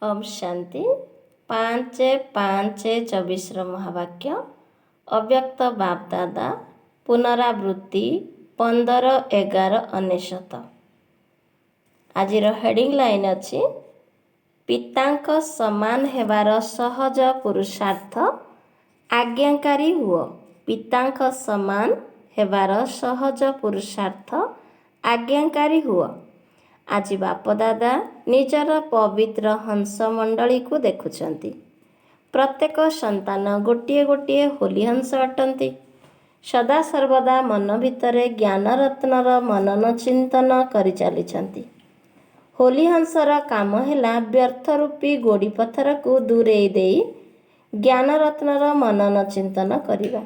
ओम शांति 5/5/24 महावाक्य अव्यक्त बापदादा पुनरावृत्ति 15/11/99। आज हेडिंग लाइन अच्छी पितांक समान हेबार सहज पुरुषार्थ आज्ञाकारी हुओ। पितांक समान हेबार सहज पुरुषार्थ आज्ञाकारी हुओ। आज बापदादा निजर पवित्र हंस मंडली को देखुछंती। प्रत्येक संतान गोटे गोटे होली हंस अटंती। सदा सर्वदा मन भितरे ज्ञान रत्नर मनन चिंतन करि चलिछंती। होली हंसर काम हैला व्यर्थ रूपी गोड़ी पत्थर को दूरेई देई ज्ञान रत्नर मनन चिंतन करिबा।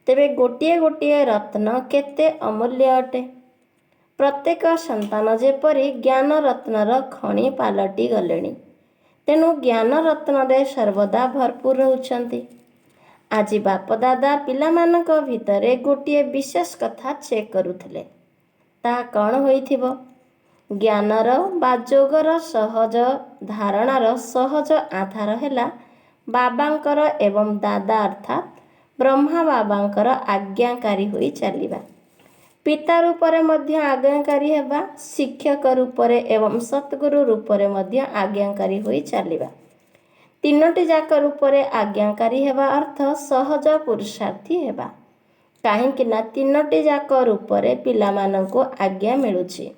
तेबे गोटे गोटे रत्न केते अमूल्य अटे। प्रत्येक संतान जेपरी ज्ञान रत्नर खଣି पालटी गलेनी। तेणु ज्ञान रत्न सर्वदा भरपूर रहउछंती। आज बापदादा पिलामानक भितरे गोटे विशेष कथा चेक करुथिले। ता कौन होइथिबो? ज्ञानर बा जोगर सहज धारणार सहज आधार हैला बाबांकर एवं दादा अर्थात ब्रह्मा बाबांकर आज्ञाकारी होई चलिबा। पिता रूपरे मध्य आज्ञाकारी हेबा, शिक्षक रूपरे एवं सतगुरु रूपरे मध्य आज्ञाकारी होई चलिबा। तीनोटी जाक रूपरे आज्ञाकारी हेबा अर्थ सहज पुरुषार्थी हेबा। काहेकि ना तीनोटी जाक रूपरे पिलामानंको आज्ञा मिलुछि।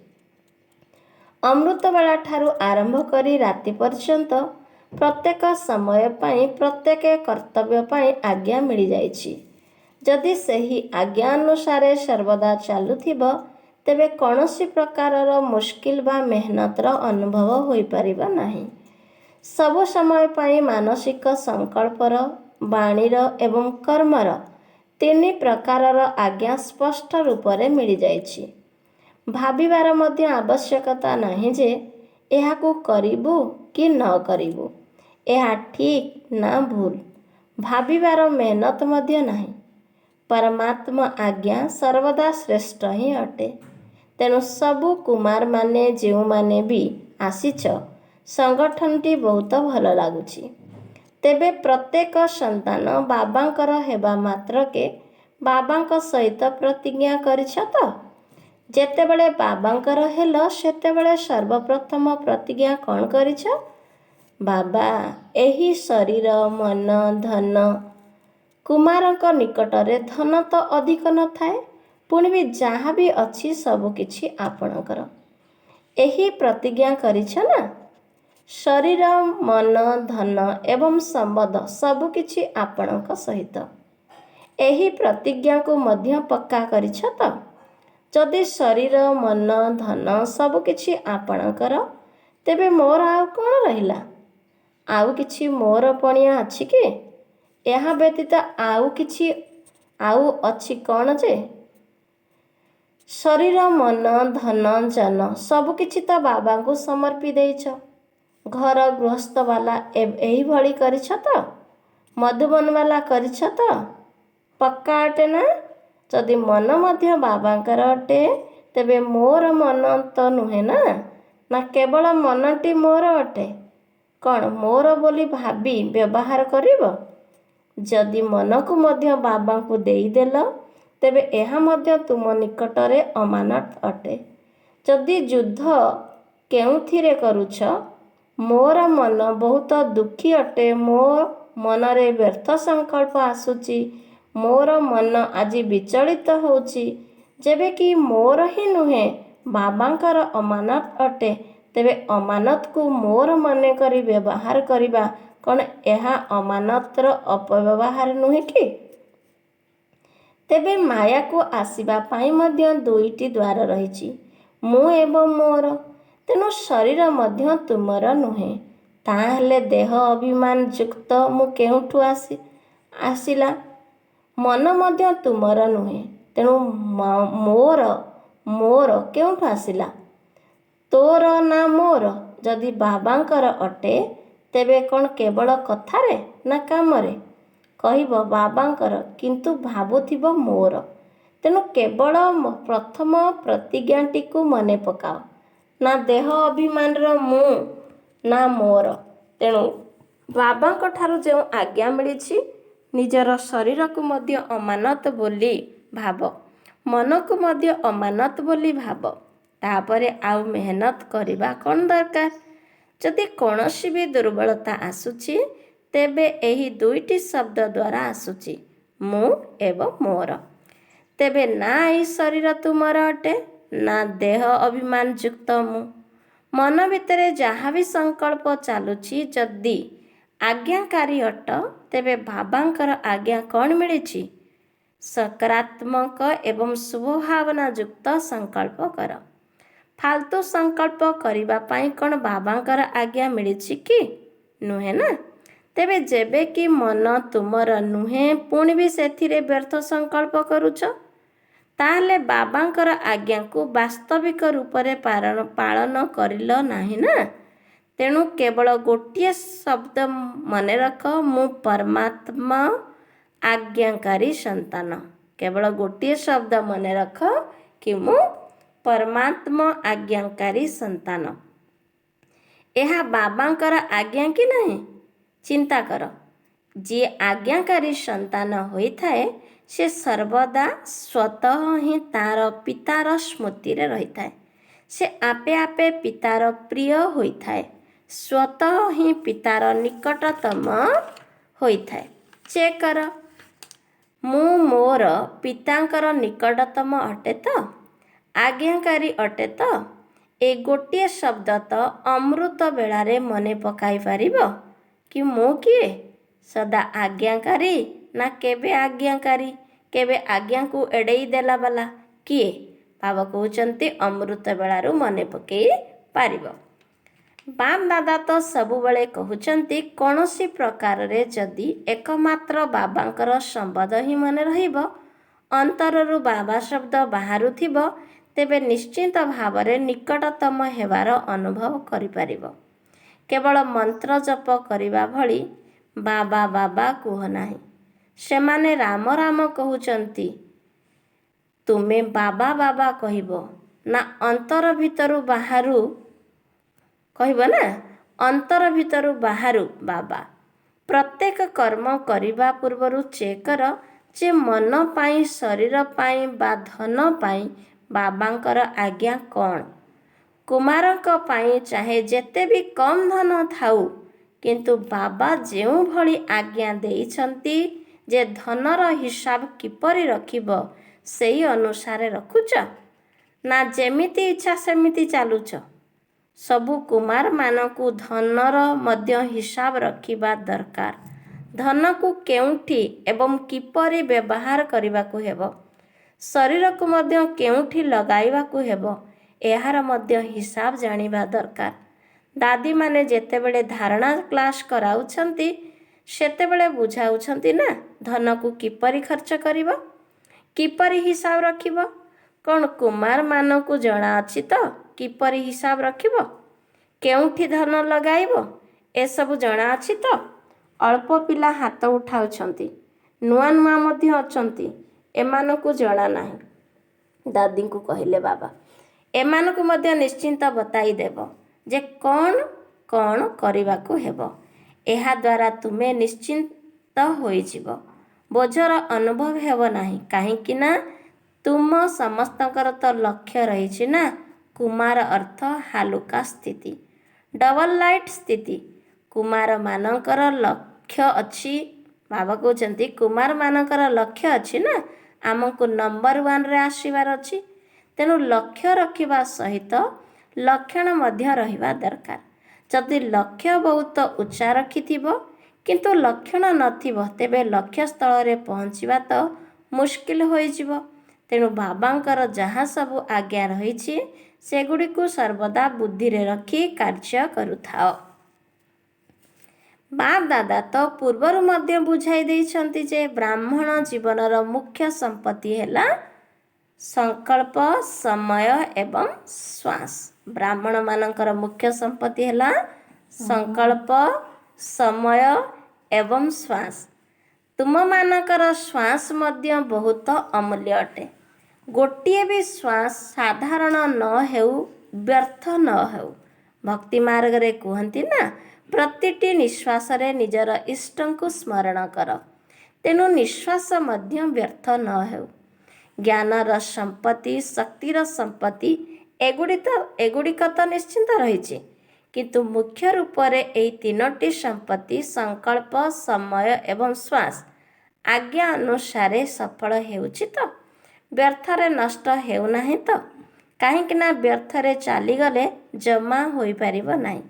अमृत बेला ठारू आरंभ करी राति पर्यंत प्रत्येक समय पाई प्रत्येक कर्तव्य पाई आज्ञा मिली जाइछि। जदि सही आज्ञा अनुसार सर्वदा चलुथिब तेबे कौनसी प्रकारर मुश्किल बा मेहनतर अनुभव होई परिबा नाही। सब समय पाई मानसिक संकल्पर वाणीर एवं कर्मर तीन प्रकारर आज्ञा स्पष्ट रूपरे मिली जाइछि। भाबिबार मध्य आवश्यकता नाही जे एहाकू करिबु कि न करिबु, एहा ठीक ना भूल, भाबिबार मेहनत मध्य नाही। परमात्मा आज्ञा सर्वदा श्रेष्ठ ही अटे। तेणु सबु कुमार माने जो माने भी आसीच संगठनटी बहुत भल लागुछि। तेबे प्रत्येक संतान बाबांकर हेबा मात्रके बाबांक सहित प्रतिज्ञा करिछ त? जेतेबेले बाबांकर हेलो सेतेबेले सर्वप्रथम प्रतिज्ञा कौन करिछ? बाबा एही शरीर मन धन कुमारଙ୍କ निकटरे धन तो अधिक न थाए, पुणी भी जहाँ भी अच्छी सब किछि आपणकर। एही प्रतिज्ञा करिछ ना? शरीर मन धन एवं संबंध सब किछि आपणक सहित। एही प्रतिज्ञा को मध्य पक्का करिछ त? जदि शरीर मन धन सब किछि आपणकर तेबे मोर आउ कौन रहिला? आउ किछि मोर पणिया अछि कि? यहाँ व्यतीत आउ किछि आउ अछि कौन जे? शरीर मन धन जन सब किछि तो बाबा को समर्पी देइछ। घर गृहस्थ वाला एही भली करिछ त? मधुबन वाला करिछ त? पक्का अटे ना? जदि मन मध्य बाबांकर अटे तेबे मोर मन तो नुहे ना? ना केवल मनटी मोर अटे? कौन मोर बोली भाबी व्यवहार करिब? जदि मन को मध्य बाबा को देई देल तेबे एहा मध्य तुम निकटरे अमानत अटे। जदि युद्ध केउथिरे करुछ, मोर मन बहुत दुखी अटे, मोर मनरे व्यर्थ संकल्प आसुची, मोर मन आज विचलित होउची, जेबे कि मोर ही नुहे बाबांकर अमानत अटे, तेबे अमानत को मोर मने करी व्यवहार करिबा कौन एहा अमानतर अपव्यवहार नुहे कि? तेबे माया को आसीबा पाई मध्य दुईटी द्वार रहिछि, मु एवं मोर। तेणु शरीर मध्य तुमर नुहे। ताहेले देह अभिमान युक्त मु केउठु आसिला? मन मध्य तुमर नुहे। तेणु मोर मोर केउठु आसिला? तोर ना मोर? जदि बाबांकर अटे तेबे कौन केवल कथारे ना कामरे? कहिब बाबांकर किंतु भाबुथिब मोर। तेणु केवल प्रथम प्रतिज्ञाटी को मने पकाओ। ना देह अभिमानर मु ना मोर, ତେଣୁ ବାବାଙ୍କ ଠାରୁ ଯେଉଁ ଆଜ୍ଞା ମିଳିଛି ନିଜର ଶରୀରକୁ ମଧ୍ୟ ଅମାନତ ବୋଲି ଭାବ, ମନକୁ ମଧ୍ୟ ଅମାନତ ବୋଲି ଭାବ। ତାପରେ ଆଉ ମେହନତ କରିବା କ'ଣ ଦରକାର? ଯଦି କୌଣସି ବି ଦୁର୍ବଳତା ଆସୁଛି ତେବେ ଏହି ଦୁଇଟି ଶବ୍ଦ ଦ୍ୱାରା ଆସୁଛି, ମୁଁ ଏବଂ ମୋର। ତେବେ ନା ଏହି ଶରୀର ତୁମର ଅଟେ, ନା ଦେହ ଅଭିମାନ ଯୁକ୍ତ ମୁଁ। ମନ ଭିତରେ ଯାହା ବି ସଂକଳ୍ପ ଚାଲୁଛି, ଯଦି ଆଜ୍ଞାକାରୀ ଅଟ ତେବେ ବାବାଙ୍କର ଆଜ୍ଞା କ'ଣ ମିଳିଛି? ସକାରାତ୍ମକ ଏବଂ ଶୁଭ ଭାବନା ଯୁକ୍ତ ସଂକଳ୍ପ କର। ଫାଲତୁ ସଂକଳ୍ପ କରିବା ପାଇଁ କ'ଣ ବାବାଙ୍କର ଆଜ୍ଞା ମିଳିଛି କି? ନୁହେଁ ନା। ତେବେ ଯେବେ କି ମନ ତୁମର ନୁହେଁ ପୁଣି ବି ସେଥିରେ ବ୍ୟର୍ଥ ସଂକଳ୍ପ କରୁଛ, ତାହେଲେ ବାବାଙ୍କର ଆଜ୍ଞାକୁ ବାସ୍ତବିକ ରୂପରେ ପାଳନ କରିଲ ନାହିଁ ନା। ତେଣୁ କେବଳ ଗୋଟିଏ ଶବ୍ଦ ମନେ ରଖ, ମୁଁ ପରମାତ୍ମା ଆଜ୍ଞାକାରୀ ସନ୍ତାନ। କେବଳ ଗୋଟିଏ ଶବ୍ଦ ମନେ ରଖ କି ମୁଁ ପରମାତ୍ମା ଆଜ୍ଞାକାରୀ ସନ୍ତାନ। ଏହା ବାବାଙ୍କର ଆଜ୍ଞା କି ନାହିଁ? ଚିନ୍ତା କର। ଯିଏ ଆଜ୍ଞାକାରୀ ସନ୍ତାନ ହୋଇଥାଏ ସେ ସର୍ବଦା ସ୍ୱତଃ ହିଁ ତାର ପିତାର ସ୍ମୃତିରେ ରହିଥାଏ। ସେ ଆପେ ଆପେ ପିତାର ପ୍ରିୟ ହୋଇଥାଏ, ସ୍ୱତଃ ହିଁ ପିତାର ନିକଟତମ ହୋଇଥାଏ। ଚେକ୍ କର, ମୁଁ ମୋର ପିତାଙ୍କର ନିକଟତମ ଅଟେ ତ? ଆଜ୍ଞାକାରୀ ଅଟେ ତ? ଏ ଗୋଟିଏ ଶବ୍ଦ ତ ଅମୃତ ବେଳାରେ ମନେ ପକାଇ ପାରିବ କି ମୁଁ କିଏ? ସଦା ଆଜ୍ଞାକାରୀ ନା କେବେ ଆଜ୍ଞାକାରୀ, କେବେ ଆଜ୍ଞାକୁ ଏଡ଼େଇ ଦେଲା ବାଲା କିଏ? ବାବା କହୁଛନ୍ତି ଅମୃତ ବେଳାରୁ ମନେ ପକାଇ ପାରିବ। ବାପ ଦାଦା ତ ସବୁବେଳେ କହୁଛନ୍ତି କୌଣସି ପ୍ରକାରରେ ଯଦି ଏକମାତ୍ର ବାବାଙ୍କର ସମ୍ବନ୍ଧ ହିଁ ମନେ ରହିବ, ଅନ୍ତରରୁ ବାବା ଶବ୍ଦ ବାହାରୁଥିବ, ତେବେ ନିଶ୍ଚିତ ଭାବରେ ନିକଟତମ ହେବାର ଅନୁଭବ କରିପାରିବ। କେବଳ ମନ୍ତ୍ର ଜପ କରିବା ଭଳି ବାବା ବାବା କୁହ ନାହିଁ। ସେମାନେ ରାମ ରାମ କହୁଛନ୍ତି, ତୁମେ ବାବା ବାବା କହିବ ନା ଅନ୍ତର ଭିତରୁ ବାହାରୁ କହିବ ନା? ଅନ୍ତର ଭିତରୁ ବାହାରୁ ବାବା। ପ୍ରତ୍ୟେକ କର୍ମ କରିବା ପୂର୍ବରୁ ଚେକ୍ କର ଯେ ମନ ପାଇଁ, ଶରୀର ପାଇଁ ବା ଧନ ପାଇଁ ବାବାଙ୍କର ଆଜ୍ଞା କ'ଣ? କୁମାରଙ୍କ ପାଇଁ ଚାହେ ଯେତେ ବି କମ୍ ଧନ ଥାଉ, କିନ୍ତୁ ବାବା ଯେଉଁଭଳି ଆଜ୍ଞା ଦେଇଛନ୍ତି ଯେ ଧନର ହିସାବ କିପରି ରଖିବ, ସେହି ଅନୁସାରେ ରଖୁଛ ନା ଯେମିତି ଇଚ୍ଛା ସେମିତି ଚାଲୁଛ? ସବୁ କୁମାରମାନଙ୍କୁ ଧନର ମଧ୍ୟ ହିସାବ ରଖିବା ଦରକାର। ଧନକୁ କେଉଁଠି ଏବଂ କିପରି ବ୍ୟବହାର କରିବାକୁ ହେବ, ଶରୀରକୁ ମଧ୍ୟ କେଉଁଠି ଲଗାଇବାକୁ ହେବ, ଏହାର ମଧ୍ୟ ହିସାବ ଜାଣିବା ଦରକାର। ଦାଦୀମାନେ ଯେତେବେଳେ ଧାରଣା କ୍ଲାସ୍ କରାଉଛନ୍ତି ସେତେବେଳେ ବୁଝାଉଛନ୍ତି ନା ଧନକୁ କିପରି ଖର୍ଚ୍ଚ କରିବ, କିପରି ହିସାବ ରଖିବ। କ'ଣ କୁମାରମାନଙ୍କୁ ଜଣାଅଛି ତ କିପରି ହିସାବ ରଖିବ, କେଉଁଠି ଧନ ଲଗାଇବ, ଏସବୁ ଜଣାଅଛି ତ? ଅଳ୍ପ ପିଲା ହାତ ଉଠାଉଛନ୍ତି, ନୂଆ ନୂଆ ମଧ୍ୟ ଅଛନ୍ତି, ଏମାନଙ୍କୁ ଜଣା ନାହିଁ। ଦାଦୀଙ୍କୁ କହିଲେ ବାବା, ଏମାନଙ୍କୁ ମଧ୍ୟ ନିଶ୍ଚିନ୍ତ ବତାଇ ଦେବ ଯେ କ'ଣ କ'ଣ କରିବାକୁ ହେବ। ଏହାଦ୍ୱାରା ତୁମେ ନିଶ୍ଚିନ୍ତ ହୋଇଯିବ, ବୋଝର ଅନୁଭବ ହେବ ନାହିଁ। କାହିଁକି ନା ତୁମ ସମସ୍ତଙ୍କର ତ ଲକ୍ଷ୍ୟ ରହିଛି ନା। କୁମାର ଅର୍ଥ ହାଲୁକା ସ୍ଥିତି, ଡବଲ ଲାଇଟ୍ ସ୍ଥିତି। କୁମାରମାନଙ୍କର ଲକ୍ଷ୍ୟ ଅଛି, ବାବା କହୁଛନ୍ତି କୁମାରମାନଙ୍କର ଲକ୍ଷ୍ୟ ଅଛି ନା ଆମକୁ ନମ୍ବର 1ରେ ଆସିବାର ଅଛି। ତେଣୁ ଲକ୍ଷ୍ୟ ରଖିବା ସହିତ ଲକ୍ଷଣ ମଧ୍ୟ ରହିବା ଦରକାର। ଯଦି ଲକ୍ଷ୍ୟ ବହୁତ ଉଚ୍ଚା ରଖିଥିବ କିନ୍ତୁ ଲକ୍ଷଣ ନଥିବ, ତେବେ ଲକ୍ଷ୍ୟସ୍ଥଳରେ ପହଞ୍ଚିବା ତ ମୁସ୍କିଲ ହୋଇଯିବ। ତେଣୁ ବାବାଙ୍କର ଯାହା ସବୁ ଆଜ୍ଞା ରହିଛି ସେଗୁଡ଼ିକୁ ସର୍ବଦା ବୁଦ୍ଧିରେ ରଖି କାର୍ଯ୍ୟ କରୁଥାଅ। ବାପ ଦାଦା ତ ପୂର୍ବରୁ ମଧ୍ୟ ବୁଝାଇ ଦେଇଛନ୍ତି ଯେ ବ୍ରାହ୍ମଣ ଜୀବନର ମୁଖ୍ୟ ସମ୍ପତ୍ତି ହେଲା ସଂକଳ୍ପ, ସମୟ ଏବଂ ଶ୍ୱାସ। ବ୍ରାହ୍ମଣମାନଙ୍କର ମୁଖ୍ୟ ସମ୍ପତ୍ତି ହେଲା ସଂକଳ୍ପ, ସମୟ ଏବଂ ଶ୍ୱାସ। ତୁମମାନଙ୍କର ଶ୍ୱାସ ମଧ୍ୟ ବହୁତ ଅମୂଲ୍ୟ ଅଟେ। ଗୋଟିଏ ବି ଶ୍ୱାସ ସାଧାରଣ ନ ହେଉ, ବ୍ୟର୍ଥ ନ ହେଉ। ଭକ୍ତି ମାର୍ଗରେ କୁହନ୍ତି ନା, ପ୍ରତିଟି ନିଶ୍ୱାସରେ ନିଜର ଇଷ୍ଟଙ୍କୁ ସ୍ମରଣ କର। ତେଣୁ ନିଶ୍ୱାସ ମଧ୍ୟ ବ୍ୟର୍ଥ ନ ହେଉ। ଜ୍ଞାନର ସମ୍ପତ୍ତି, ଶକ୍ତିର ସମ୍ପତ୍ତି ଏଗୁଡ଼ିକ ତ ନିଶ୍ଚିନ୍ତ ରହିଛି, କିନ୍ତୁ ମୁଖ୍ୟ ରୂପରେ ଏହି ତିନୋଟି ସମ୍ପତ୍ତି ସଂକଳ୍ପ, ସମୟ ଏବଂ ଶ୍ୱାସ ଆଜ୍ଞା ଅନୁସାରେ ସଫଳ ହେଉଛି ତ? ବ୍ୟର୍ଥରେ ନଷ୍ଟ ହେଉନାହିଁ ତ? କାହିଁକିନା ବ୍ୟର୍ଥରେ ଚାଲିଗଲେ ଜମା ହୋଇପାରିବ ନାହିଁ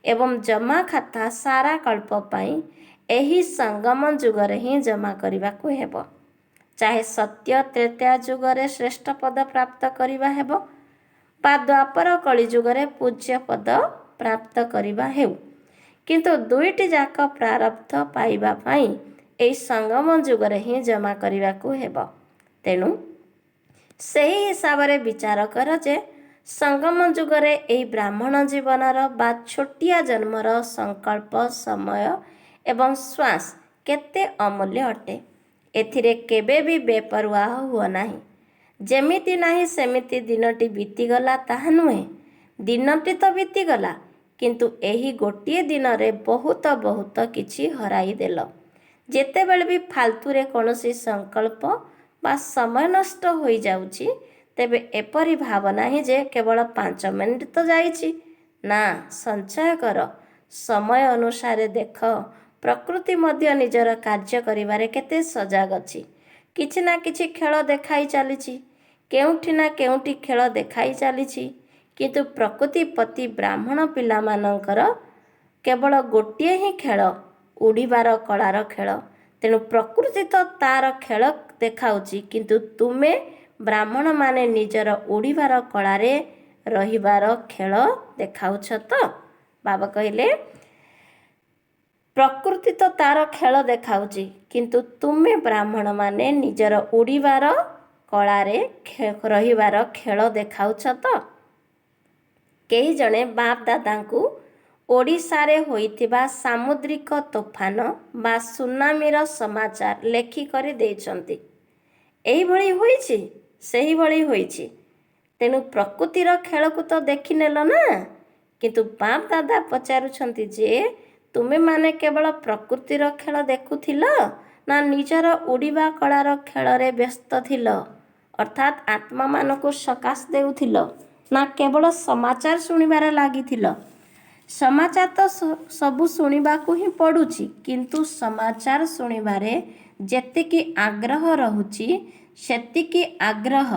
ଏବଂ ଜମା ଖାତା ସାରା କଳ୍ପ ପାଇଁ ଏହି ସଙ୍ଗମ ଯୁଗରେ ହିଁ ଜମା କରିବାକୁ ହେବ। ଚାହେ ସତ୍ୟ ତ୍ରେତୟା ଯୁଗରେ ଶ୍ରେଷ୍ଠ ପଦ ପ୍ରାପ୍ତ କରିବା ହେବ ବା ଦ୍ୱାପର କଳି ଯୁଗରେ ପୂଜ୍ୟ ପଦ ପ୍ରାପ୍ତ କରିବା ହେଉ, କିନ୍ତୁ ଦୁଇଟି ଯାକ ପ୍ରାରବ୍ଧ ପାଇବା ପାଇଁ ଏହି ସଙ୍ଗମ ଯୁଗରେ ହିଁ ଜମା କରିବାକୁ ହେବ। ତେଣୁ ସେହି ହିସାବରେ ବିଚାର କର ଯେ ସଙ୍ଗମ ଯୁଗରେ ଏହି ବ୍ରାହ୍ମଣ ଜୀବନର ବା ଛୋଟିଆ ଜନ୍ମର ସଂକଳ୍ପ, ସମୟ ଏବଂ ଶ୍ୱାସ କେତେ ଅମୂଲ୍ୟ ଅଟେ। ଏଥିରେ କେବେ ବି ବେପରୁଆ ହୁଅ ନାହିଁ। ଯେମିତି ନାହିଁ ସେମିତି ଦିନଟି ବିତିଗଲା ତାହା ନୁହେଁ। ଦିନଟି ତ ବିତିଗଲା, କିନ୍ତୁ ଏହି ଗୋଟିଏ ଦିନରେ ବହୁତ କିଛି ହରାଇଦେଲ। ଯେତେବେଳେ ବି ଫାଲତୁରେ କୌଣସି ସଂକଳ୍ପ ବା ସମୟ ନଷ୍ଟ ହୋଇଯାଉଛି, ତେବେ ଏପରି ଭାବ ନାହିଁ ଯେ କେବଳ 5 ମିନିଟ୍ ତ ଯାଇଛି। ନା, ସଞ୍ଚୟ କର। ସମୟ ଅନୁସାରେ ଦେଖ, ପ୍ରକୃତି ମଧ୍ୟ ନିଜର କାର୍ଯ୍ୟ କରିବାରେ କେତେ ସଜାଗ ଅଛି। କିଛି ନା କିଛି ଖେଳ ଦେଖାଇ ଚାଲିଛି, କେଉଁଠି ନା କେଉଁଠି ଖେଳ ଦେଖାଇ ଚାଲିଛି, କିନ୍ତୁ ପ୍ରକୃତି ପ୍ରତି ବ୍ରାହ୍ମଣ ପିଲାମାନଙ୍କର କେବଳ ଗୋଟିଏ ହିଁ ଖେଳ, ଉଡ଼ିବାର କଳାର ଖେଳ। ତେଣୁ ପ୍ରକୃତି ତ ତା'ର ଖେଳ ଦେଖାଉଛି, କିନ୍ତୁ ତୁମେ ବ୍ରାହ୍ମଣମାନେ ନିଜର ଉଡ଼ିବାର କଳାରେ ରହିବାର ଖେଳ ଦେଖାଉଛ ତ? ବାବା କହିଲେ, ପ୍ରକୃତି ତ ତା'ର ଖେଳ ଦେଖାଉଛି, କିନ୍ତୁ ତୁମେ ବ୍ରାହ୍ମଣମାନେ ନିଜର ଉଡ଼ିବାର କଳାରେ ରହିବାର ଖେଳ ଦେଖାଉଛ ତ? କେହି ଜଣେ ବାପ ଦାଦାଙ୍କୁ ଓଡ଼ିଶାରେ ହୋଇଥିବା ସାମୁଦ୍ରିକ ତୋଫାନ ବା ସୁନାମିର ସମାଚାର ଲେଖିକରି ଦେଇଛନ୍ତି। ଏହିଭଳି ହୋଇଛି, ସେହିଭଳି ହୋଇଛି। ତେଣୁ ପ୍ରକୃତିର ଖେଳକୁ ତ ଦେଖିନେଲ ନା। କିନ୍ତୁ ବାପ ଦାଦା ପଚାରୁଛନ୍ତି ଯେ ତୁମେମାନେ କେବଳ ପ୍ରକୃତିର ଖେଳ ଦେଖୁଥିଲ ନା ନିଜର ଉଡ଼ିବା କଳାର ଖେଳରେ ବ୍ୟସ୍ତ ଥିଲ, ଅର୍ଥାତ୍ ଆତ୍ମାମାନଙ୍କୁ ସକାଶ ଦେଉଥିଲ, ନା କେବଳ ସମାଚାର ଶୁଣିବାରେ ଲାଗିଥିଲ? ସମାଚାର ତ ସବୁ ଶୁଣିବାକୁ ହିଁ ପଡ଼ୁଛି, କିନ୍ତୁ ସମାଚାର ଶୁଣିବାରେ ଯେତିକି ଆଗ୍ରହ ରହୁଛି, ସେତିକି ଆଗ୍ରହ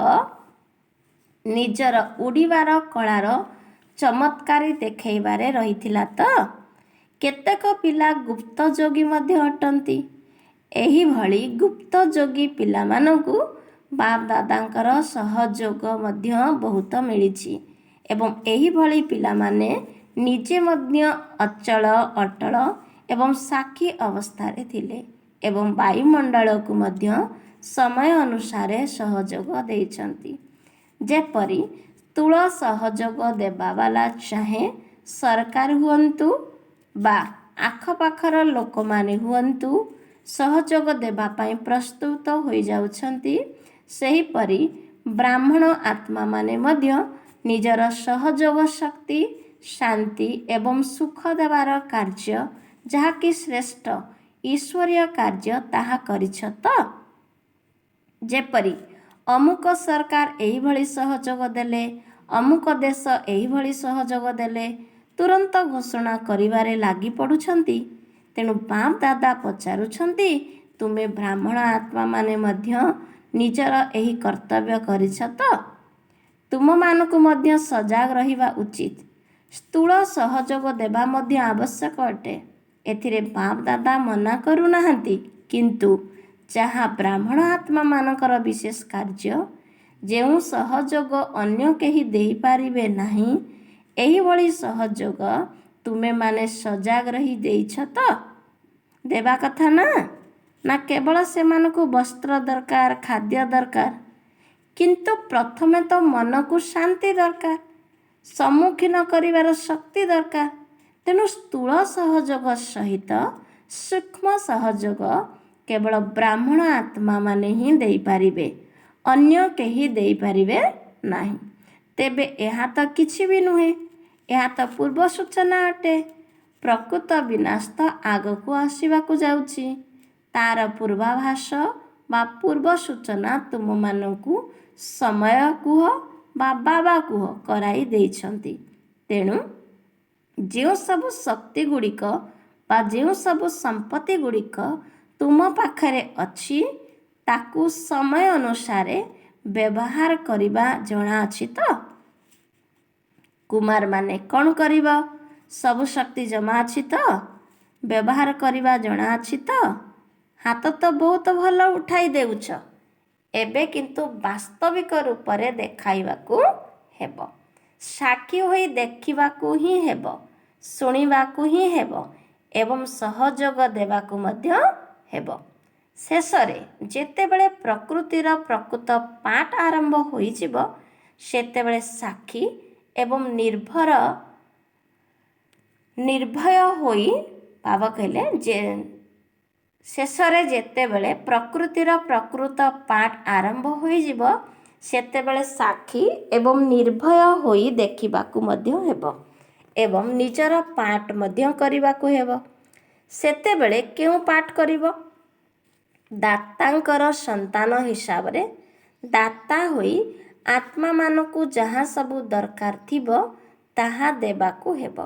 ନିଜର ଉଡ଼ିବାର କଳାର ଚମତ୍କାରୀ ଦେଖାଇବାରେ ରହିଥିଲା ତ? କେତେକ ପିଲା ଗୁପ୍ତ ଯୋଗୀ ମଧ୍ୟ ଅଟନ୍ତି। ଏହିଭଳି ଗୁପ୍ତ ଯୋଗୀ ପିଲାମାନଙ୍କୁ ବାପ ଦାଦାଙ୍କର ସହଯୋଗ ମଧ୍ୟ ବହୁତ ମିଳିଛି ଏବଂ ଏହିଭଳି ପିଲାମାନେ ନିଜେ ମଧ୍ୟ ଅଚଳ, ଅଟଳ ଏବଂ ସାକ୍ଷୀ ଅବସ୍ଥାରେ ଥିଲେ ଏବଂ ବାୟୁମଣ୍ଡଳକୁ ମଧ୍ୟ ସମୟ ଅନୁସାରେ ସହଯୋଗ ଦେଇଛନ୍ତି। ଯେପରି ସ୍ଥୂଳ ସହଯୋଗ ଦେବାବାଲା ଚାହେଁ ସରକାର ହୁଅନ୍ତୁ ବା ଆଖପାଖର ଲୋକମାନେ ହୁଅନ୍ତୁ, ସହଯୋଗ ଦେବା ପାଇଁ ପ୍ରସ୍ତୁତ ହୋଇଯାଉଛନ୍ତି, ସେହିପରି ବ୍ରାହ୍ମଣ ଆତ୍ମାମାନେ ମଧ୍ୟ ନିଜର ସହଯୋଗ ଶକ୍ତି, ଶାନ୍ତି ଏବଂ ସୁଖ ଦେବାର କାର୍ଯ୍ୟ ଯାହାକି ଶ୍ରେଷ୍ଠ ଈଶ୍ୱରୀୟ କାର୍ଯ୍ୟ ତାହା କରିଛ ତ? ଯେପରି ଅମୁକ ସରକାର ଏହିଭଳି ସହଯୋଗ ଦେଲେ, ଅମୁକ ଦେଶ ଏହିଭଳି ସହଯୋଗ ଦେଲେ, ତୁରନ୍ତ ଘୋଷଣା କରିବାରେ ଲାଗି ପଡ଼ୁଛନ୍ତି। ତେଣୁ ବାପ ଦାଦା ପଚାରୁଛନ୍ତି, ତୁମେ ବ୍ରାହ୍ମଣ ଆତ୍ମାମାନେ ମଧ୍ୟ ନିଜର ଏହି କର୍ତ୍ତବ୍ୟ କରିଛ ତ? ତୁମମାନଙ୍କୁ ମଧ୍ୟ ସଜାଗ ରହିବା ଉଚିତ। ସ୍ଥୂଳ ସହଯୋଗ ଦେବା ମଧ୍ୟ ଆବଶ୍ୟକ ଅଟେ। ଏଥିରେ ବାପ ଦାଦା ମନା କରୁନାହାନ୍ତି, କିନ୍ତୁ ଯାହା ବ୍ରାହ୍ମଣ ଆତ୍ମାମାନଙ୍କର ବିଶେଷ କାର୍ଯ୍ୟ, ଯେଉଁ ସହଯୋଗ ଅନ୍ୟ କେହି ଦେଇପାରିବେ ନାହିଁ, ଏହିଭଳି ସହଯୋଗ ତୁମେମାନେ ସଜାଗ ରହି ଦେଇଛ ତ? ଦେବା କଥା ନା? ନା କେବଳ ସେମାନଙ୍କୁ ବସ୍ତ୍ର ଦରକାର, ଖାଦ୍ୟ ଦରକାର? କିନ୍ତୁ ପ୍ରଥମେ ତ ମନକୁ ଶାନ୍ତି ଦରକାର, ସମ୍ମୁଖୀନ କରିବାର ଶକ୍ତି ଦରକାର। ତେଣୁ ସ୍ଥୂଳ ସହଯୋଗ ସହିତ ସୂକ୍ଷ୍ମ ସହଯୋଗ କେବଳ ବ୍ରାହ୍ମଣ ଆତ୍ମାମାନେ ହିଁ ଦେଇପାରିବେ, ଅନ୍ୟ କେହି ଦେଇପାରିବେ ନାହିଁ। ତେବେ ଏହା ତ କିଛି ବି ନୁହେଁ, ଏହା ତ ପୂର୍ବ ସୂଚନା ଅଟେ। ପ୍ରକୃତ ବିନାଶ ତ ଆଗକୁ ଆସିବାକୁ ଯାଉଛି। ତାର ପୂର୍ବାଭାସ ବା ପୂର୍ବ ସୂଚନା ତୁମମାନଙ୍କୁ ସମୟ କୁହ ବା ବାବା କୁହ କରାଇ ଦେଇଛନ୍ତି। ତେଣୁ ଯେଉଁ ସବୁ ଶକ୍ତି ଗୁଡ଼ିକ ବା ଯେଉଁ ସବୁ ସମ୍ପତ୍ତି ଗୁଡ଼ିକ ତୁମ ପାଖରେ ଅଛି ତାକୁ ସମୟ ଅନୁସାରେ ବ୍ୟବହାର କରିବା ଜଣାଅଛି ତ? କୁମାରମାନେ କ'ଣ କରିବ? ସବୁ ଶକ୍ତି ଜମା ଅଛି ତ? ବ୍ୟବହାର କରିବା ଜଣାଅଛି ତ? ହାତ ତ ବହୁତ ଭଲ ଉଠାଇ ଦେଉଛ। ଏବେ କିନ୍ତୁ ବାସ୍ତବିକ ରୂପରେ ଦେଖାଇବାକୁ ହେବ। ସାକ୍ଷୀ ହୋଇ ଦେଖିବାକୁ ହିଁ ହେବ, ଶୁଣିବାକୁ ହିଁ ହେବ ଏବଂ ସହଯୋଗ ଦେବାକୁ ମଧ୍ୟ ହେବ। ଶେଷରେ ଯେତେବେଳେ ପ୍ରକୃତିର ପ୍ରକୃତ ପାଠ ଆରମ୍ଭ ହୋଇଯିବ ସେତେବେଳେ ସାକ୍ଷୀ ଏବଂ ନିର୍ଭୟ ହୋଇ କହିଲେ ଶେଷରେ ଯେତେବେଳେ ପ୍ରକୃତିର ପ୍ରକୃତ ପାଠ ଆରମ୍ଭ ହୋଇଯିବ ସେତେବେଳେ ସାକ୍ଷୀ ଏବଂ ନିର୍ଭୟ ହୋଇ ଦେଖିବାକୁ ମଧ୍ୟ ହେବ ଏବଂ ନିଜର ପାଠ ମଧ୍ୟ କରିବାକୁ ହେବ। ସେତେବେଳେ କେଉଁ ପାଠ କରିବ? ଦାତାଙ୍କର ସନ୍ତାନ ହିସାବରେ ଦାତା ହୋଇ ଆତ୍ମାମାନଙ୍କୁ ଯାହା ସବୁ ଦରକାର ଥିବ ତାହା ଦେବାକୁ ହେବ।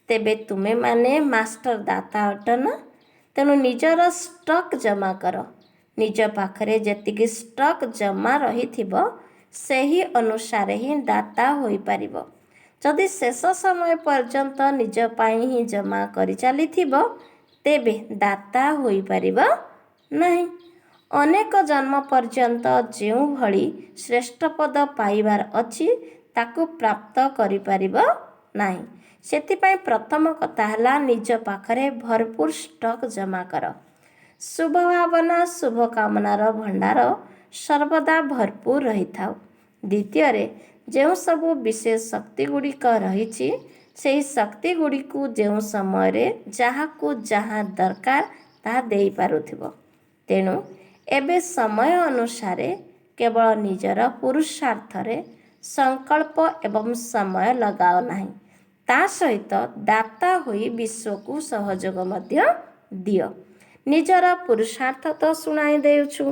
ତେବେ ତୁମେମାନେ ମାଷ୍ଟର ଦାତା ଅଟ ନା? ତେଣୁ ନିଜର ଷ୍ଟକ୍ ଜମା କର। ନିଜ ପାଖରେ ଯେତିକି ଷ୍ଟକ୍ ଜମା ରହିଥିବ ସେହି ଅନୁସାରେ ହିଁ ଦାତା ହୋଇପାରିବ। ଯଦି ଶେଷ ସମୟ ପର୍ଯ୍ୟନ୍ତ ନିଜ ପାଇଁ ହିଁ ଜମା କରି ଚାଲିଥିବ ତେବେ ଦାତା ହୋଇପାରିବ ନାହିଁ। ଅନେକ ଜନ୍ମ ପର୍ଯ୍ୟନ୍ତ ଯେଉଁଭଳି ଶ୍ରେଷ୍ଠ ପଦ ପାଇବାର ଅଛି ତାକୁ ପ୍ରାପ୍ତ କରିପାରିବ ନାହିଁ। ସେଥିପାଇଁ ପ୍ରଥମ କଥା ହେଲା ନିଜ ପାଖରେ ଭରପୁର ଷ୍ଟକ୍ ଜମା କର। ଶୁଭ ଭାବନା ଶୁଭ କାମନାର ଭଣ୍ଡାର ସର୍ବଦା ଭରପୁର ରହିଥାଉ। ଦ୍ୱିତୀୟରେ ଯେଉଁ ସବୁ ବିଶେଷ ଶକ୍ତି ଗୁଡ଼ିକ ରହିଛି ସେହି ଶକ୍ତି ଗୁଡ଼ିକୁ ଯେଉଁ ସମୟରେ ଯାହାକୁ ଯାହା ଦରକାର ତାହା ଦେଇପାରୁଥିବ। ତେଣୁ ଏବେ ସମୟ ଅନୁସାରେ କେବଳ ନିଜର ପୁରୁଷାର୍ଥରେ ସଂକଳ୍ପ ଏବଂ ସମୟ ଲଗାଅ ନାହିଁ, ତା ସହିତ ଦାତା ହୋଇ ବିଶ୍ୱକୁ ସହଯୋଗ ମଧ୍ୟ ଦିଅ। ନିଜର ପୁରୁଷାର୍ଥ ତ ଶୁଣାଇ ଦେଉଛୁ।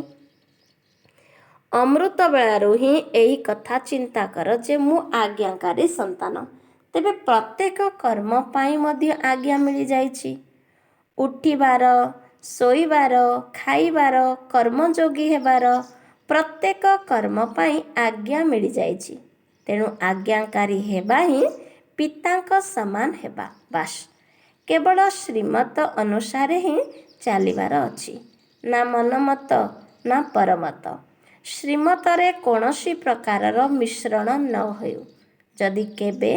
ଅମୃତ ବେଳାରୁ ହିଁ ଏହି କଥା ଚିନ୍ତା କର ଯେ ମୁଁ ଆଜ୍ଞାକାରୀ ସନ୍ତାନ। ତେବେ ପ୍ରତ୍ୟେକ କର୍ମ ପାଇଁ ମଧ୍ୟ ଆଜ୍ଞା ମିଳିଯାଇଛି। ଉଠିବାର, ଶୋଇବାର, ଖାଇବାର, କର୍ମଯୋଗୀ ହେବାର ପ୍ରତ୍ୟେକ କର୍ମ ପାଇଁ ଆଜ୍ଞା ମିଳିଯାଇଛି। ତେଣୁ ଆଜ୍ଞାକାରୀ ହେବା ହିଁ ପିତାଙ୍କ ସମାନ ହେବା। ବାସ୍, କେବଳ ଶ୍ରୀମତ ଅନୁସାରେ ହିଁ ଚାଲିବାର ଅଛି, ନା ମନମତ ନା ପରମତ। ଶ୍ରୀମତରେ କୌଣସି ପ୍ରକାରର ମିଶ୍ରଣ ନ ହେଉ। ଯଦି କେବେ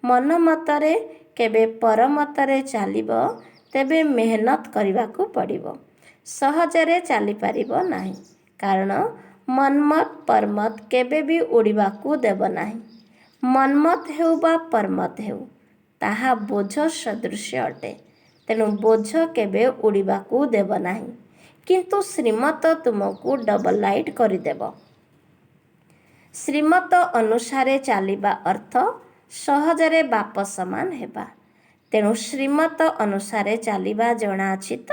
ମନମତରେ କେବେ ପରମତରେ ଚାଲିବ ତେବେ ମେହନତ କରିବାକୁ ପଡ଼ିବ, ସହଜରେ ଚାଲିପାରିବ ନାହିଁ। କାରଣ ମନ୍ମତ ପରମତ କେବେ ବି ଉଡ଼ିବାକୁ ଦେବ ନାହିଁ। ମନ୍ମତ ହେଉ ବା ପରମତ ହେଉ ତାହା ବୋଝ ସଦୃଶ ଅଟେ। ତେଣୁ ବୋଝ କେବେ ଉଡ଼ିବାକୁ ଦେବ ନାହିଁ, କିନ୍ତୁ ଶ୍ରୀମତ ତୁମକୁ ଡବଲ ଲାଇଟ୍ କରିଦେବ। ଶ୍ରୀମତ ଅନୁସାରେ ଚାଲିବା ଅର୍ଥ ସହଜରେ ବାପ ସମାନ ହେବା। ତେଣୁ ଶ୍ରୀମତ ଅନୁସାରେ ଚାଲିବା ଜଣାଅଛି ତ?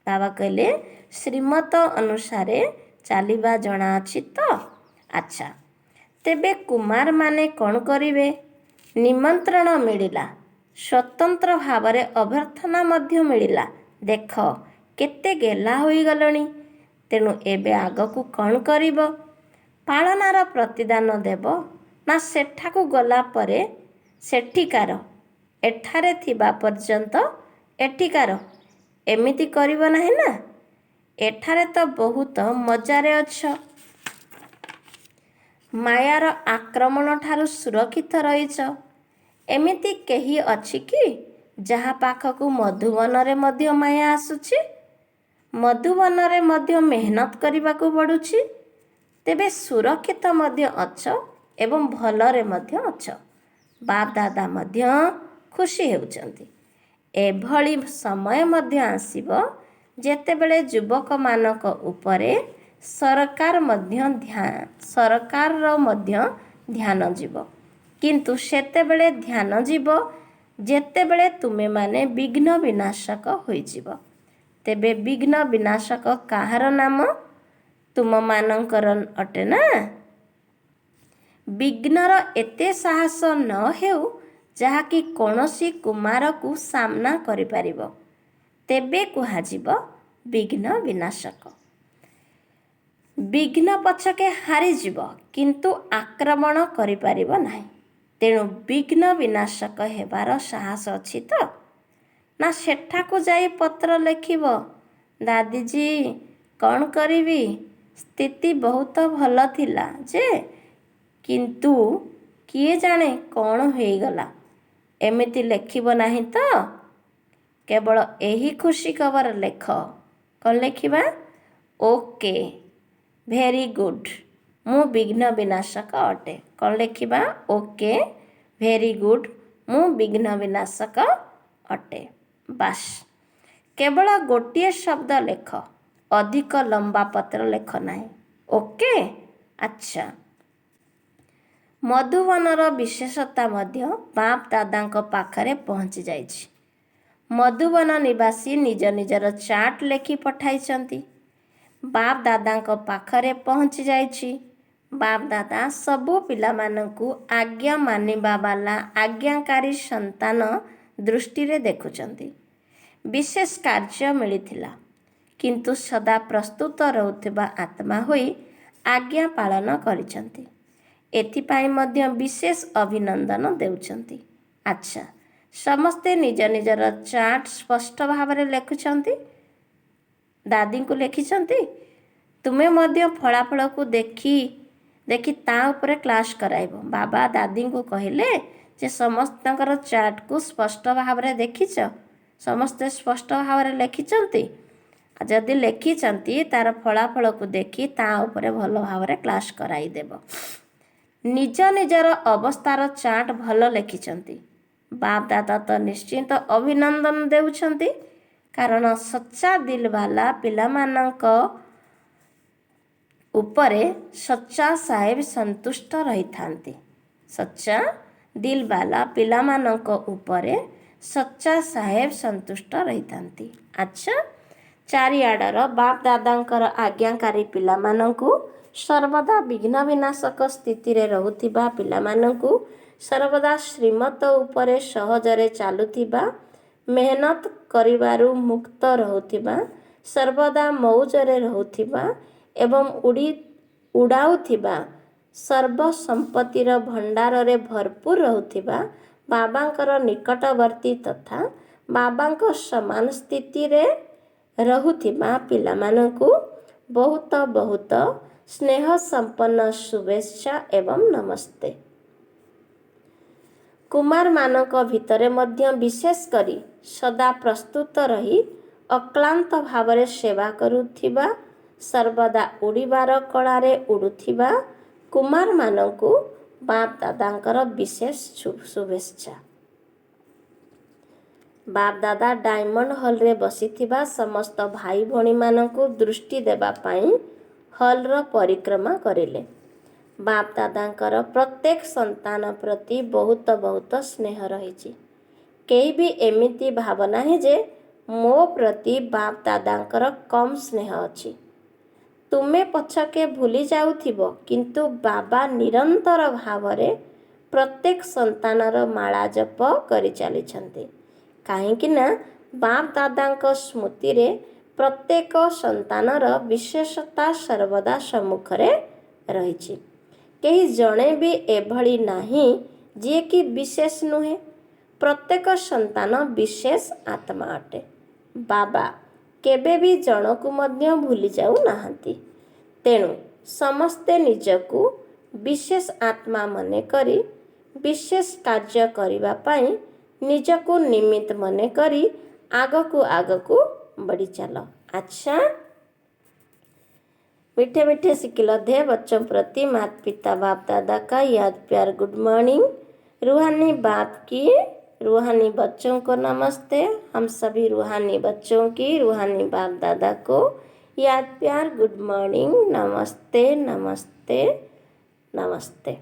ବାବା କହିଲେ ଶ୍ରୀମତ ଅନୁସାରେ ଚାଲିବା ଜଣାଅଛି ତ? ଆଚ୍ଛା, ତେବେ କୁମାରମାନେ କ'ଣ କରିବେ? ନିମନ୍ତ୍ରଣ ମିଳିଲା, ସ୍ୱତନ୍ତ୍ର ଭାବରେ ଅଭ୍ୟର୍ଥନା ମଧ୍ୟ ମିଳିଲା। ଦେଖ କେତେ ଗେହ୍ଲା ହୋଇଗଲଣି। ତେଣୁ ଏବେ ଆଗକୁ କ'ଣ କରିବ? ପାଳନାର ପ୍ରତିଦାନ ଦେବ ନା ସେଠାକୁ ଗଲା ପରେ ସେଠିକାର, ଏଠାରେ ଥିବା ପର୍ଯ୍ୟନ୍ତ ଏଠିକାର ଏମିତି କରିବ ନାହିଁ ନା? ଏଠାରେ ତ ବହୁତ ମଜାରେ ଅଛ। ମାୟାର ଆକ୍ରମଣ ଠାରୁ ସୁରକ୍ଷିତ ରହିଛ। ଏମିତି କେହି ଅଛି କି ଯାହା ପାଖକୁ ମଧୁବନରେ ମଧ୍ୟ ମାୟା ଆସୁଛି? ମଧୁବନରେ ମଧ୍ୟ ମେହନତ କରିବାକୁ ପଡ଼ୁଛି। ତେବେ ସୁରକ୍ଷିତ ମଧ୍ୟ ଅଛ ଏବଂ ଭଲରେ ମଧ୍ୟ ଅଛ। ବାପ ଦାଦା ମଧ୍ୟ ଖୁସି ହେଉଛନ୍ତି। ଏଭଳି ସମୟ ମଧ୍ୟ ଆସିବ ଯେତେବେଳେ ଯୁବକମାନଙ୍କ ଉପରେ ସରକାରର ମଧ୍ୟ ଧ୍ୟାନ ଯିବ। କିନ୍ତୁ ସେତେବେଳେ ଧ୍ୟାନ ଯିବ ଯେତେବେଳେ ତୁମେମାନେ ବିଘ୍ନ ବିନାଶକ ହୋଇଯିବ। ତେବେ ବିଘ୍ନ ବିନାଶକ କାହାର ନାମ? ତୁମମାନଙ୍କର ଅଟେ ନା। ବିଘ୍ନର ଏତେ ସାହସ ନ ହେଉ ଯାହାକି କୌଣସି କୁମାରକୁ ସାମ୍ନା କରିପାରିବ, ତେବେ କୁହାଯିବ ବିଘ୍ନ ବିନାଶକ। ବିଘ୍ନ ପଛକେ ହାରିଯିବ କିନ୍ତୁ ଆକ୍ରମଣ କରିପାରିବ ନାହିଁ। ତେଣୁ ବିଘ୍ନ ବିନାଶକ ହେବାର ସାହସ ଅଛି ତ? ନା ସେଠାକୁ ଯାଇ ପତ୍ର ଲେଖିବ, ଦାଦିଜୀ କ'ଣ କରିବି, ସ୍ଥିତି ବହୁତ ଭଲ ଥିଲା ଯେ, କିନ୍ତୁ କିଏ ଜାଣେ କ'ଣ ହୋଇଗଲା, ଏମିତି ଲେଖିବ ନାହିଁ ତ? କେବଳ ଏହି ଖୁସି ଖବର ଲେଖ। କ'ଣ ଲେଖିବା? ଓକେ, ଭେରି ଗୁଡ୍, ମୁଁ ବିଘ୍ନ ବିନାଶକ ଅଟେ। କ'ଣ ଲେଖିବା? ଓକେ, ଭେରି ଗୁଡ୍, ମୁଁ ବିଘ୍ନ ବିନାଶକ ଅଟେ। ବାସ୍, କେବଳ ଗୋଟିଏ ଶବ୍ଦ ଲେଖ, ଅଧିକ ଲମ୍ବା ପତ୍ର ଲେଖ ନାହିଁ। ଓକେ। ଆଚ୍ଛା, ମଧୁବନର ବିଶେଷତା ମଧ୍ୟ ବାପ ଦାଦାଙ୍କ ପାଖରେ ପହଞ୍ଚି ଯାଇଛି। ମଧୁବନ ନିବାସୀ ନିଜ ନିଜର ଚାର୍ଟ ଲେଖି ପଠାଇଛନ୍ତି। ବାପ ଦାଦାଙ୍କ ପାଖରେ ପହଞ୍ଚି ଯାଇଛି। ବାପ ଦାଦା ସବୁ ପିଲାମାନଙ୍କୁ ଆଜ୍ଞା ମାନିବା ବାଲା ଆଜ୍ଞାକାରୀ ସନ୍ତାନ ଦୃଷ୍ଟିରେ ଦେଖୁଛନ୍ତି। ବିଶେଷ କାର୍ଯ୍ୟ ମିଳିଥିଲା, କିନ୍ତୁ ସଦା ପ୍ରସ୍ତୁତ ରହୁଥିବା ଆତ୍ମା ହୋଇ ଆଜ୍ଞା ପାଳନ କରିଛନ୍ତି। ଏଥିପାଇଁ ମଧ୍ୟ ବିଶେଷ ଅଭିନନ୍ଦନ ଦେଉଛନ୍ତି। ଆଚ୍ଛା, ସମସ୍ତେ ନିଜ ନିଜର ଚାର୍ଟ ସ୍ପଷ୍ଟ ଭାବରେ ଲେଖୁଛନ୍ତି। ଦାଦିଙ୍କୁ ଲେଖିଛନ୍ତି। ତୁମେ ମଧ୍ୟ ଫଳାଫଳକୁ ଦେଖି ତା ଉପରେ କ୍ଲାସ୍ କରାଇବ। ବାବା ଦାଦିଙ୍କୁ କହିଲେ ଯେ ସମସ୍ତଙ୍କର ଚାର୍ଟକୁ ସ୍ପଷ୍ଟ ଭାବରେ ଦେଖିଛ, ସମସ୍ତେ ସ୍ପଷ୍ଟ ଭାବରେ ଲେଖିଛନ୍ତି। ଯଦି ଲେଖିଛନ୍ତି ତାର ଫଳାଫଳକୁ ଦେଖି ତା ଉପରେ ଭଲ ଭାବରେ କ୍ଲାସ୍ କରାଇଦେବ। ନିଜ ନିଜର ଅବସ୍ଥାର ଚାର୍ଟ ଭଲ ଲେଖିଛନ୍ତି। ବାପ ଦାଦା ତ ନିଶ୍ଚିନ୍ତ ଅଭିନନ୍ଦନ ଦେଉଛନ୍ତି, କାରଣ ସଚ୍ଚା ଦିଲ ବାଲା ପିଲାମାନଙ୍କ ଉପରେ ସଚ୍ଚା ସାହେବ ସନ୍ତୁଷ୍ଟ ରହିଥାନ୍ତି। ସଚ୍ଚା ଦିଲ ବାଲା ପିଲାମାନଙ୍କ ଉପରେ ସଚ୍ଚା ସାହେବ ସନ୍ତୁଷ୍ଟ ରହିଥାନ୍ତି। ଆଚ୍ଛା, ଚାରିଆଡ଼ର ବାପ ଦାଦାଙ୍କର ଆଜ୍ଞାକାରୀ ପିଲାମାନଙ୍କୁ, ସର୍ବଦା ବିଘ୍ନ ବିନାଶକ ସ୍ଥିତିରେ ରହୁଥିବା ପିଲାମାନଙ୍କୁ, ସର୍ବଦା ଶ୍ରୀମତ ଉପରେ ସହଜରେ ଚାଲୁଥିବା, ମେହନତ କରିବାରୁ ମୁକ୍ତ ରହୁଥିବା, ସର୍ବଦା ମଉଜରେ ରହୁଥିବା ଏବଂ ଉଡ଼ାଉଥିବା, ସର୍ବ ସମ୍ପତ୍ତିର ଭଣ୍ଡାରରେ ଭରପୁର ରହୁଥିବା, ବାବାଙ୍କର ନିକଟବର୍ତ୍ତୀ ତଥା ବାବାଙ୍କ ସମାନ ସ୍ଥିତିରେ ରହୁଥିବା ପିଲାମାନଙ୍କୁ ବହୁତ ବହୁତ ସ୍ନେହ ସମ୍ପନ୍ନ ଶୁଭେଚ୍ଛା ଏବଂ ନମସ୍ତେ। କୁମାରମାନଙ୍କ ଭିତରେ ମଧ୍ୟ ବିଶେଷ କରି ସଦା ପ୍ରସ୍ତୁତ ରହି ଅକ୍ଳାନ୍ତ ଭାବରେ ସେବା କରୁଥିବା, ସର୍ବଦା ଉଡ଼ିବାର କଳାରେ ଉଡ଼ୁଥିବା କୁମାରମାନଙ୍କୁ ବାପ ଦାଦାଙ୍କର ବିଶେଷ ଶୁଭେଚ୍ଛା। ବାପ ଦାଦା ଡାଇମଣ୍ଡ ହଲରେ ବସିଥିବା ସମସ୍ତ ଭାଇ ଭଉଣୀମାନଙ୍କୁ ଦୃଷ୍ଟି ଦେବା ପାଇଁ ହଲର ପରିକ୍ରମା କରିଲେ। ବାପ ଦାଦାଙ୍କର ପ୍ରତ୍ୟେକ ସନ୍ତାନ ପ୍ରତି ବହୁତ ବହୁତ ସ୍ନେହ ରହିଛି। କେହି ବି ଏମିତି ଭାବ ନାହିଁ ଯେ ମୋ ପ୍ରତି ବାପ ଦାଦାଙ୍କର କମ୍ ସ୍ନେହ ଅଛି। ତୁମେ ପଛକେ ଭୁଲି ଯାଉଥିବ, କିନ୍ତୁ ବାବା ନିରନ୍ତର ଭାବରେ ପ୍ରତ୍ୟେକ ସନ୍ତାନର ମାଳା ଜପ କରିଚାଲିଛନ୍ତି। କାହିଁକି ନା ବାପ ଦାଦାଙ୍କ ସ୍ମୃତିରେ ପ୍ରତ୍ୟେକ ସନ୍ତାନର ବିଶେଷତା ସର୍ବଦା ସମ୍ମୁଖରେ ରହିଛି। କେହି ଜଣେ ବି ଏଭଳି ନାହିଁ ଯିଏକି ବିଶେଷ ନୁହେଁ। ପ୍ରତ୍ୟେକ ସନ୍ତାନ ବିଶେଷ ଆତ୍ମା ଅଟେ। ବାବା କେବେ ବି ଜଣକୁ ମଧ୍ୟ ଭୁଲି ଯାଉନାହାନ୍ତି। ତେଣୁ ସମସ୍ତେ ନିଜକୁ ବିଶେଷ ଆତ୍ମା ମନେକରି ବିଶେଷ କାର୍ଯ୍ୟ କରିବା ପାଇଁ ନିଜକୁ ନିମିତ୍ତ ମନେକରି ଆଗକୁ ଆଗକୁ बढ़िचाल। अच्छा, मीठे मीठे सिकिलधे बच्चों प्रति माता पिता बाप दादा का याद प्यार गुड मॉर्निंग। रूहानी बाप की रूहानी बच्चों को नमस्ते। हम सभी रूहानी बच्चों की रूहानी बाप दादा को याद प्यार गुड मॉर्निंग, नमस्ते नमस्ते नमस्ते।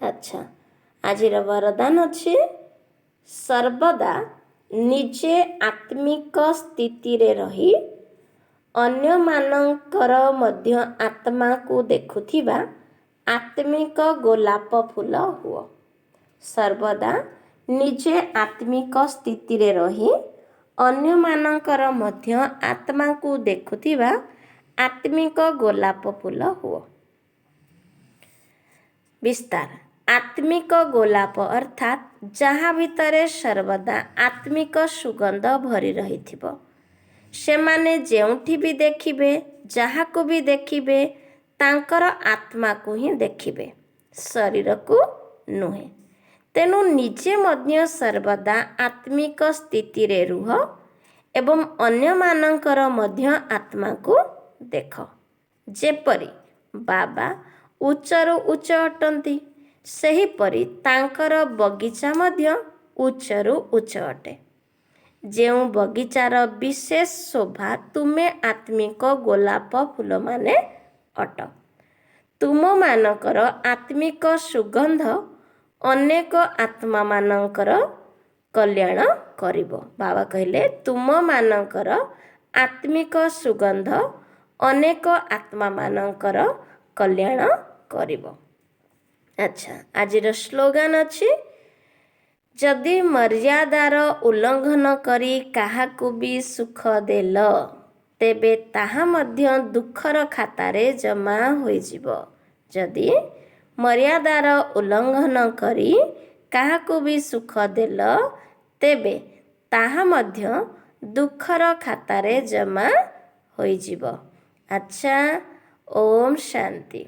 अच्छा, आज वरदान अच्छी ସର୍ବଦା ନିଜେ ଆତ୍ମିକ ସ୍ଥିତିରେ ରହି ଅନ୍ୟମାନଙ୍କର ମଧ୍ୟ ଆତ୍ମାକୁ ଦେଖୁଥିବା ଆତ୍ମିକ ଗୋଲାପ ଫୁଲ ହୁଅ। ସର୍ବଦା ନିଜେ ଆତ୍ମିକ ସ୍ଥିତିରେ ରହି ଅନ୍ୟମାନଙ୍କର ମଧ୍ୟ ଆତ୍ମାକୁ ଦେଖୁଥିବା ଆତ୍ମିକ ଗୋଲାପ ଫୁଲ ହୁଅ। ବିସ୍ତାର। ଆତ୍ମିକ ଗୋଲାପ ଅର୍ଥାତ୍ ଯାହା ଭିତରେ ସର୍ବଦା ଆତ୍ମିକ ସୁଗନ୍ଧ ଭରି ରହିଥିବ। ସେମାନେ ଯେଉଁଠି ବି ଦେଖିବେ, ଯାହାକୁ ବି ଦେଖିବେ, ତାଙ୍କର ଆତ୍ମାକୁ ହିଁ ଦେଖିବେ, ଶରୀରକୁ ନୁହେଁ। ତେଣୁ ନିଜେ ମଧ୍ୟ ସର୍ବଦା ଆତ୍ମିକ ସ୍ଥିତିରେ ରୁହ ଏବଂ ଅନ୍ୟମାନଙ୍କର ମଧ୍ୟ ଆତ୍ମାକୁ ଦେଖ। ଯେପରି ବାବା ଉଚ୍ଚରୁ ଉଚ୍ଚ ଅଟନ୍ତି, ସେହିପରି ତାଙ୍କର ବଗିଚା ମଧ୍ୟ ଉଚ୍ଚରୁ ଉଚ୍ଚ ଅଟେ। ଯେଉଁ ବଗିଚାର ବିଶେଷ ଶୋଭା ତୁମେ ଆତ୍ମିକ ଗୋଲାପ ଫୁଲମାନେ ଅଟ। ତୁମମାନଙ୍କର ଆତ୍ମିକ ସୁଗନ୍ଧ ଅନେକ ଆତ୍ମାମାନଙ୍କର କଲ୍ୟାଣ କରିବ। ବାବା କହିଲେ ତୁମମାନଙ୍କର ଆତ୍ମିକ ସୁଗନ୍ଧ ଅନେକ ଆତ୍ମାମାନଙ୍କର କଲ୍ୟାଣ କରିବ। ଆଚ୍ଛା, ଆଜିର ସ୍ଲୋଗାନ ଅଛି, ଯଦି ମର୍ଯ୍ୟାଦାର ଉଲ୍ଲଂଘନ କରି କାହାକୁ ବି ସୁଖ ଦେଲ, ତେବେ ତାହା ମଧ୍ୟ ଦୁଃଖର ଖାତାରେ ଜମା ହୋଇଯିବ। ଯଦି ମର୍ଯ୍ୟାଦାର ଉଲ୍ଲଂଘନ କରି କାହାକୁ ବି ସୁଖ ଦେଲ, ତେବେ ତାହା ମଧ୍ୟ ଦୁଃଖର ଖାତାରେ ଜମା ହୋଇଯିବ। ଆଚ୍ଛା, ଓମ୍ ଶାନ୍ତି।